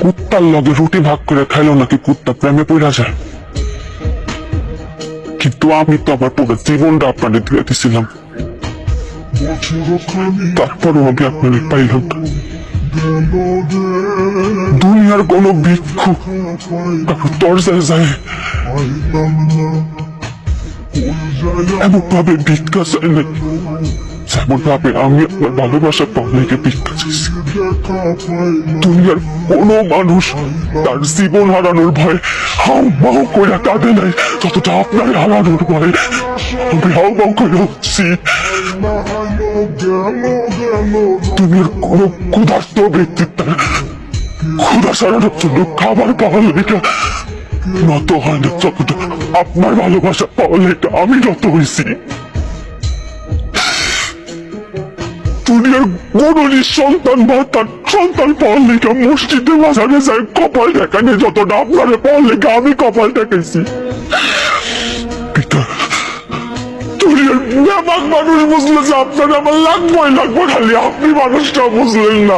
কুত্তার লগে রুটি ভাগ করে খাইলো নাকি কুত্তা প্রেমে পড়া যায়? কিন্তু আমি তো আমার পুরো জীবনটা আপনাদের দিয়ে দিছিলাম, তারপরও আমি আপনাদের পাইলাম না। দুনিয়ার কোন ভিক্ষু কারো দরজায় যায় এমন ভাবে ভিক্ষা চাই নাই, যেমন ভাবে আমি আপনার ভালোবাসা পাওয়াকে ভিক্ষা চাইছি। দুনিয়ার কোন মানুষ তার জীবন হারানোর ভয় হাউ মাউ করে কাঁদে নাই যতটা আপনার হারানোর ভয় আমি হাউ মাউ করে উঠছি। দুনিয়ার কোন ক্ষুধার্ত ব্যক্তি তার ক্ষুধা সারানোর জন্য খাবার পাওয়ার লেখা নত হয় না যতটা আপনার ভালোবাসা পাওয়ার লেখা আমি নত হয়েছি। দুনিয়ার কোন সন্তান বা তার সন্তান পাওয়ার লেখা মসজিদে বাজারে যায় কপাল দেখানে যতটা আপনার পাওয়ার লেখা আমি কপাল দেখাইছি। দুনিয়ার ব্যাপক মানুষ বুঝলে যে আপনার আমার লাগবোই লাগবো, খালি আপনি মানুষটা বুঝলেন না।